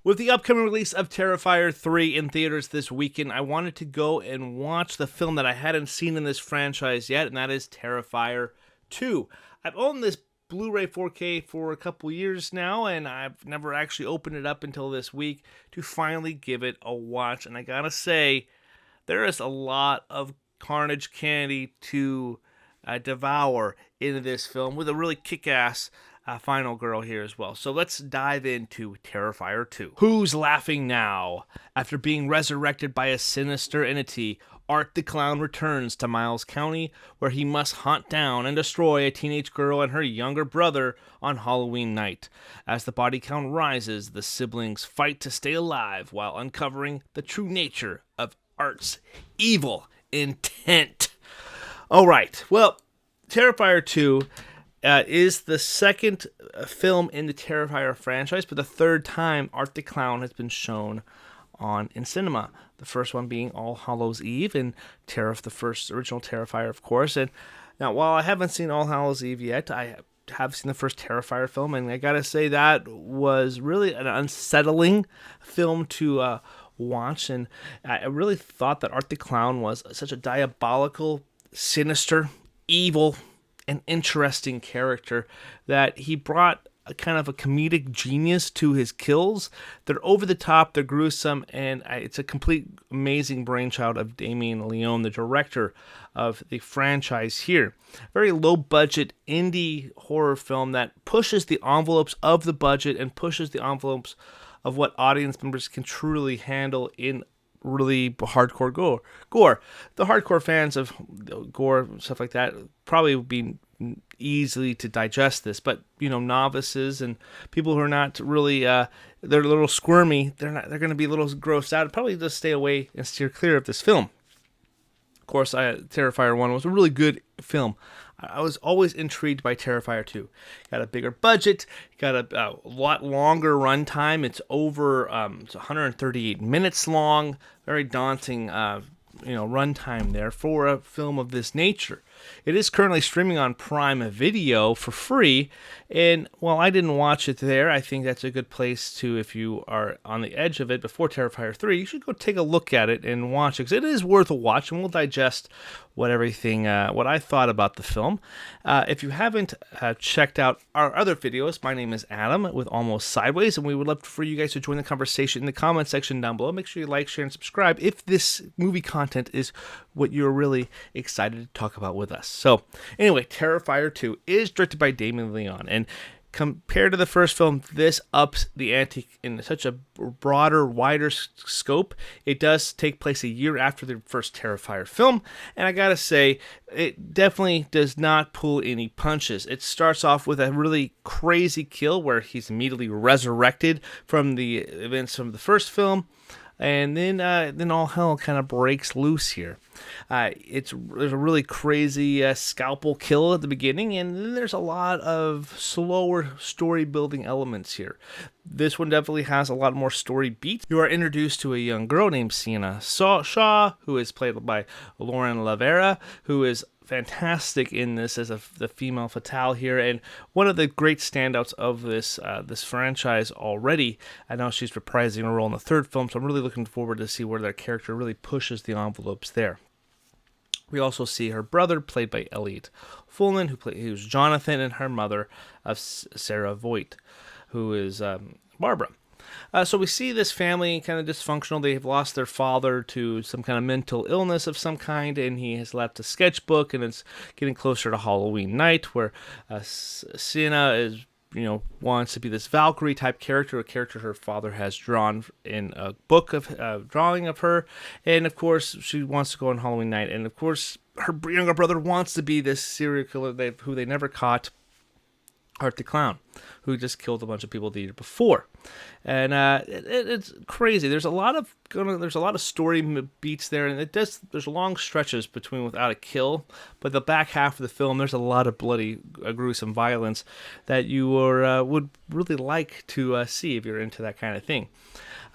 With the upcoming release of Terrifier 3 in theaters this weekend, I wanted to go and watch the film that I hadn't seen in this franchise yet, and that is Terrifier 2. I've owned this Blu-ray 4K for a couple years now, and I've never actually opened it up until this week to finally give it a watch. And I gotta say, there is a lot of carnage candy to devour into this film with a really kick-ass final girl here as well. So let's dive into Terrifier 2. Who's laughing now? After being resurrected by a sinister entity, Art the Clown returns to Miles County, where he must hunt down and destroy a teenage girl and her younger brother on Halloween night. As the body count rises, the siblings fight to stay alive while uncovering the true nature of Art's evil intent. All right, well, Terrifier 2 is the second film in the Terrifier franchise, but the third time Art the Clown has been shown in cinema. The first one being All Hallows Eve and the first original Terrifier, of course. And now, while I haven't seen All Hallows Eve yet, I have seen the first Terrifier film, and I gotta say that was really an unsettling film to watch. And I really thought that Art the Clown was such a diabolical, sinister, evil, an interesting character that he brought a kind of a comedic genius to his kills. They're over the top, they're gruesome, and it's a complete amazing brainchild of Damien Leone, the director of the franchise here. Very low budget indie horror film that pushes the envelopes of the budget and pushes the envelopes of what audience members can truly handle in really hardcore gore. The hardcore fans of gore, stuff like that, probably would be easily to digest this, but novices and people who are not really they're a little squirmy, they're going to be a little grossed out, probably just stay away and steer clear of this film. Of course, Terrifier 1 was a really good film. I was always intrigued by Terrifier 2. Got a bigger budget, got a lot longer runtime. It's over it's 138 minutes long. Very daunting runtime there for a film of this nature. It is currently streaming on Prime Video for free, and while I didn't watch it there, I think that's a good place to, if you are on the edge of it before Terrifier 3, you should go take a look at it and watch it, because it is worth a watch, and we'll digest what I thought about the film. If you haven't checked out our other videos, my name is Adam with Almost Sideways, and we would love for you guys to join the conversation in the comment section down below. Make sure you like, share, and subscribe if this movie content is what you're really excited to talk about with us. So, anyway, Terrifier 2 is directed by Damien Leone, and compared to the first film, this ups the ante in such a broader, wider scope. It does take place a year after the first Terrifier film, and I gotta say, it definitely does not pull any punches. It starts off with a really crazy kill where he's immediately resurrected from the events from the first film, and then all hell kind of breaks loose here. There's a really crazy scalpel kill at the beginning, and then there's a lot of slower story-building elements here. This one definitely has a lot more story beats. You are introduced to a young girl named Sienna Shaw, who is played by LaVera, who is fantastic in this as the female fatale here, and one of the great standouts of this franchise already. I know she's reprising her role in the third film, so I'm really looking forward to see where their character really pushes the envelopes there. We also see her brother, played by Elliott Fullam, who's Jonathan, and her mother of Sarah Voigt, who is Barbara. So we see this family kind of dysfunctional. They've lost their father to some kind of mental illness of some kind, and he has left a sketchbook, and it's getting closer to Halloween night, where Sienna is, wants to be this Valkyrie type character, a character her father has drawn in a book of drawing of her, and of course she wants to go on Halloween night, and of course her younger brother wants to be this serial killer who they never caught, Art the Clown, who just killed a bunch of people the year before. And it's crazy. There's a lot of there's a lot of story beats there, and there's long stretches between without a kill, but the back half of the film, there's a lot of bloody, gruesome violence that you would really like to see if you're into that kind of thing.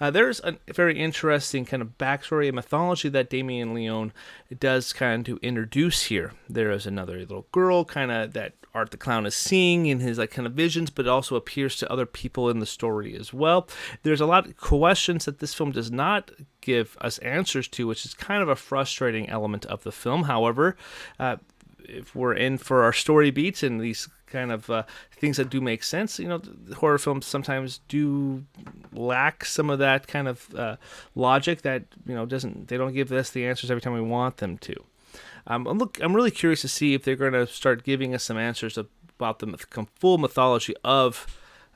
There's a very interesting kind of backstory and mythology that Damien Leone does kind of to introduce here. There is another little girl kind of that Art the Clown is seeing in his like kind of visions, but it also appears to other people in the story as well. There's a lot of questions that this film does not give us answers to, which is kind of a frustrating element of the film. However, if we're in for our story beats and these kind of things that do make sense, horror films sometimes do lack some of that kind of logic that they don't give us the answers every time we want them to. I'm really curious to see if they're going to start giving us some answers about the full mythology of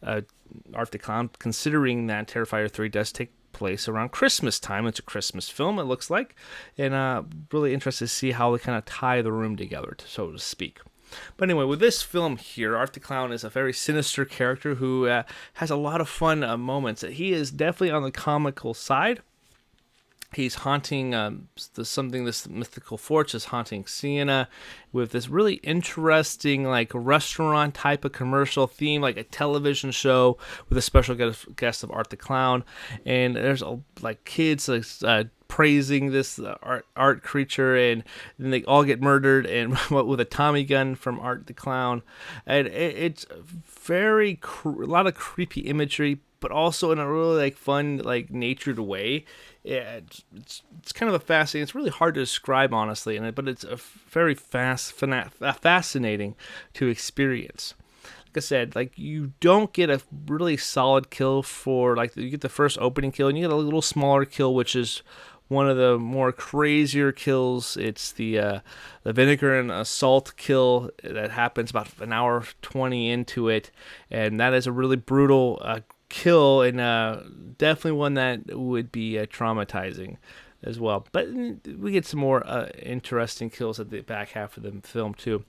Art the Clown, considering that Terrifier 3 does take place around Christmas time. It's a Christmas film, it looks like, and really interested to see how they kind of tie the room together, so to speak. But anyway, with this film here, Art the Clown is a very sinister character who has a lot of fun moments. He is definitely on the comical side. He's haunting this mythical fortress is haunting Sienna with this really interesting like restaurant type of commercial theme, like a television show with a special guest of Art the Clown, and there's like kids praising this art creature, and then they all get murdered and with a Tommy gun from Art the Clown, and it's very a lot of creepy imagery, but also in a really like fun like natured way. Yeah, it's kind of a fascinating. It's really hard to describe honestly, but it's a very fascinating to experience. Like I said, like you don't get a really solid kill for like you get the first opening kill, and you get a little smaller kill, which is one of the more crazier kills. It's the vinegar and salt kill that happens about an hour 20 into it, and that is a really brutal kill, and definitely one that would be traumatizing as well. But we get some more interesting kills at the back half of the film too.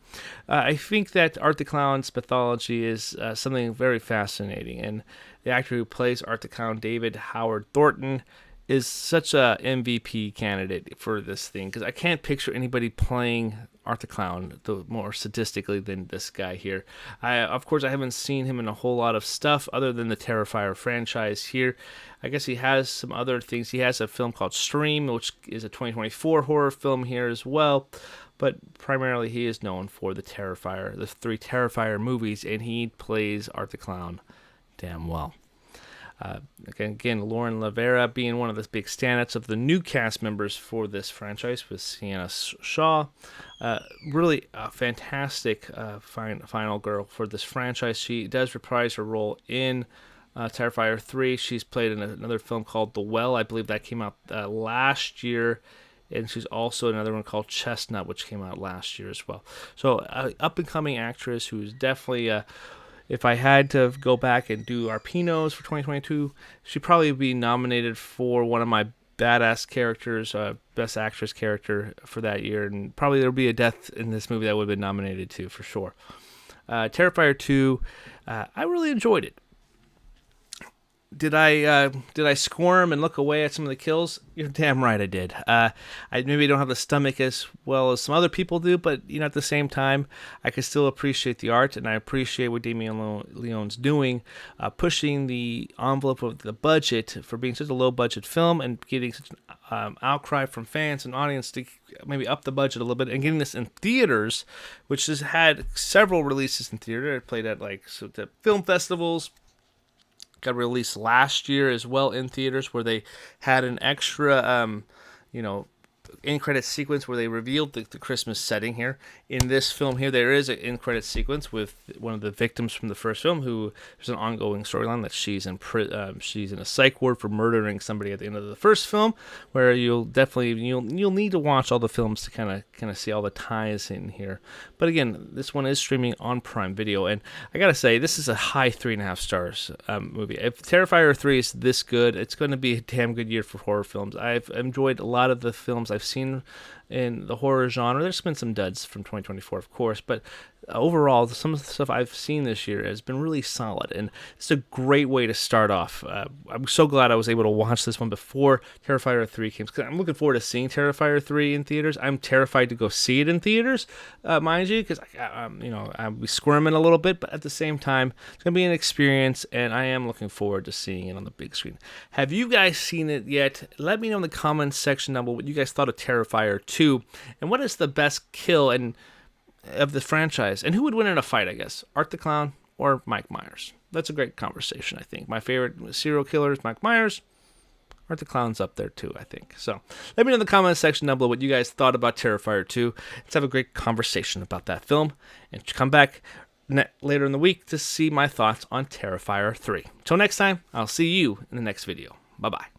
I think that Art the Clown's mythology is something very fascinating, and the actor who plays Art the Clown, David Howard Thornton, is such a MVP candidate for this thing, because I can't picture anybody playing Art the Clown more sadistically than this guy here. Of course, I haven't seen him in a whole lot of stuff other than the Terrifier franchise here. I guess he has some other things. He has a film called Stream, which is a 2024 horror film here as well. But primarily he is known for the 3 Terrifier movies, and he plays Art the Clown damn well. Again, Lauren LaVera being one of the big standouts of the new cast members for this franchise with Sienna Shaw. Really a fantastic final girl for this franchise. She does reprise her role in Terrifier 3. She's played in another film called The Well. I believe that came out last year. And she's also another one called Chestnut, which came out last year as well. So up-and-coming actress who's definitely... if I had to go back and do our Pinos for 2022, she'd probably be nominated for one of my badass characters, best actress character for that year, and probably there'll be a death in this movie that would have been nominated too, for sure. Terrifier 2, I really enjoyed it. Did I squirm and look away at some of the kills? You're damn right I did. I maybe don't have the stomach as well as some other people do, but at the same time, I can still appreciate the art, and I appreciate what Damien Leone's doing, pushing the envelope of the budget for being such a low-budget film and getting such an outcry from fans and audience to maybe up the budget a little bit and getting this in theaters, which has had several releases in theater. It played at the film festivals. Got released last year as well in theaters, where they had an extra, in-credit sequence where they revealed the Christmas setting here. In this film here, there is an in-credit sequence with one of the victims from the first film, who there's an ongoing storyline that she's in a psych ward for murdering somebody at the end of the first film, where you'll need to watch all the films to kind of see all the ties in here. But again, this one is streaming on Prime Video, and I gotta say, this is a high 3.5 stars movie. If Terrifier 3 is this good, it's going to be a damn good year for horror films. I've enjoyed a lot of the films I've seen in the horror genre. There's been some duds from 2024, of course, but overall, some of the stuff I've seen this year has been really solid, and it's a great way to start off. I'm so glad I was able to watch this one before Terrifier 3 came, because I'm looking forward to seeing Terrifier 3 in theaters. I'm terrified to go see it in theaters, mind you, because I'll be squirming a little bit, but at the same time, it's going to be an experience, and I am looking forward to seeing it on the big screen. Have you guys seen it yet? Let me know in the comments section down below what you guys thought of Terrifier 2, and what is the best kill of the franchise, and who would win in a fight, I guess? Art the Clown or Mike Myers? That's a great conversation, I think. My favorite serial killer is Mike Myers. Art the Clown's up there too, I think. So let me know in the comments section down below what you guys thought about Terrifier 2. Let's have a great conversation about that film, and come back later in the week to see my thoughts on Terrifier 3. Until next time, I'll see you in the next video. Bye-bye.